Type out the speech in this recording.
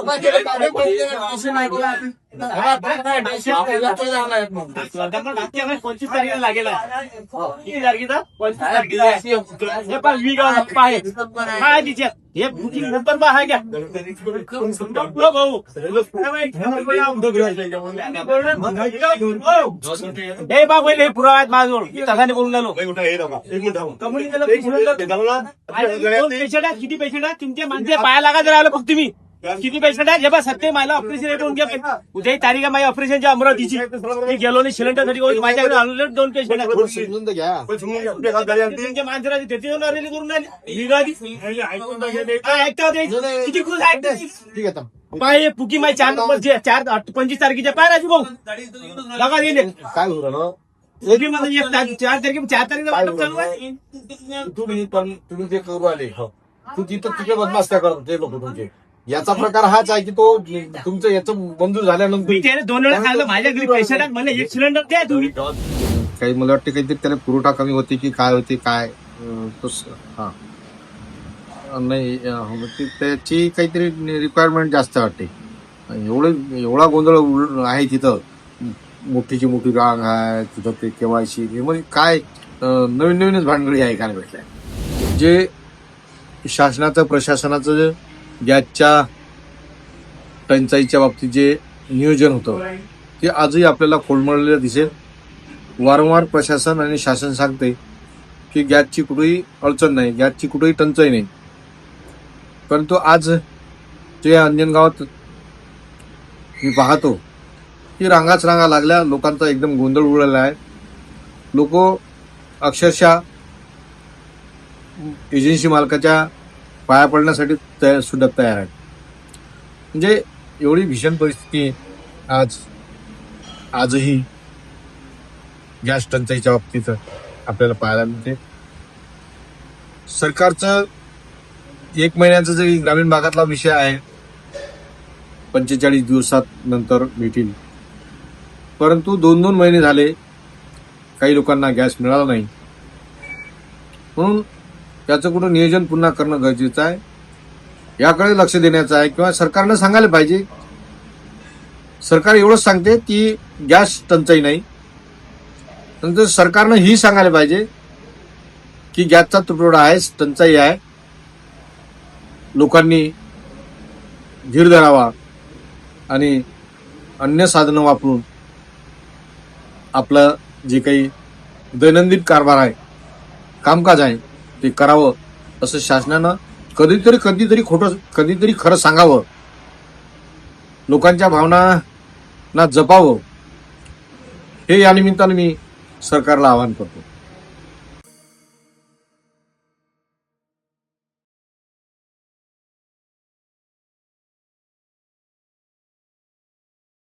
लागेल 25 हे बुकिंग नंतर बा आहे हे बा पहिले पुरावा आहेत माझ्याजवळ तसाने बोलून झालो किती पेशंट आहेत तुमचे माणसे पाया लागा जर आलं फक्त तुम्ही किती पेशंट आहेत हे बा सत्य मला ऑपरेशन येऊन घ्या उद्याही तारीख आहे माझ्या ऑपरेशनच्या अमरावतीची मी गेलो नाही सिलेंडरसाठी माझ्याकडे आणले 2 पेशंट तुमच्या माणसाची त्याची करून ऐकता किती खुश आहे पाय पुकी माय 25 तारखेच्या पाय राजू भाऊ लगा गेले काय होतं 4 तारखेला तुम्ही ते करू आले तू तिथं तिथे बदमाश त्या करत ते लोक तुमचे याचा प्रकार हाच आहे की तो तुमचं याचं मंजूर झाल्यानंतर 2 वेळा सांगलं माझ्या घरी पैसे टाक मला 1 सिलेंडर द्या तुम्ही काही मला वाटतं काहीतरी त्याला पुरवठा कमी होते की काय होते काय हा नाही त्याची काहीतरी रिक्वायरमेंट जास्त वाटते एवढा गोंधळ आहे तिथं मोठीची मोठी रांग आहे तिथं ते केवायसी म्हणजे काय नवीनच भानगडी आहे काय भेटल्या जे शासनाचं प्रशासनाचं गॅसच्या टंचाईच्या बाबतीत जे नियोजन होतं ते आजही आपल्याला कोलमडलेलं दिसेल वारंवार प्रशासन आणि शासन सांगते की गॅसची कुठेही अडचण नाही गॅसची कुठेही टंचाई नाही परंतु आज जे अंजनगावात मी पाहतो की रांगाच रांगा लागल्या लोकांचा एकदम गोंधळ उडलेला आहे लोक अक्षरशः एजन्सी मालकाच्या पाया पडण्यासाठी सुद्धा तयार आहेत म्हणजे एवढी भीषण परिस्थिती आजही गॅस टंचाईच्या बाबतीत आपल्याला पाहायला मिळते सरकारचं 1 महिन्याचा जरी ग्रामीण भागातला विषय आहे 45 दिवसात नंतर भेटेल परंतु 2 महिने झाले काही लोकांना गॅस मिळाला नाही म्हणून त्याचं कुठं नियोजन पुन्हा करणं गरजेचं आहे याकडे लक्ष देण्याचं आहे किंवा सरकारनं सांगायला पाहिजे सरकार एवढंच सांगते की गॅस टंचाई नाही नंतर सरकारनं ही सांगायला पाहिजे की गॅसचा तुटवडा आहे टंचाई आहे लोकांनी धीर धरावा आणि अन्य साधनं वापरून आपलं जे काही दैनंदिन कारभार आहे कामकाज आहे ते करावं असं शासनानं कधीतरी खरं सांगावं लोकांच्या भावनांना जपावं हे या निमित्तानं मी सरकारला आवाहन करतो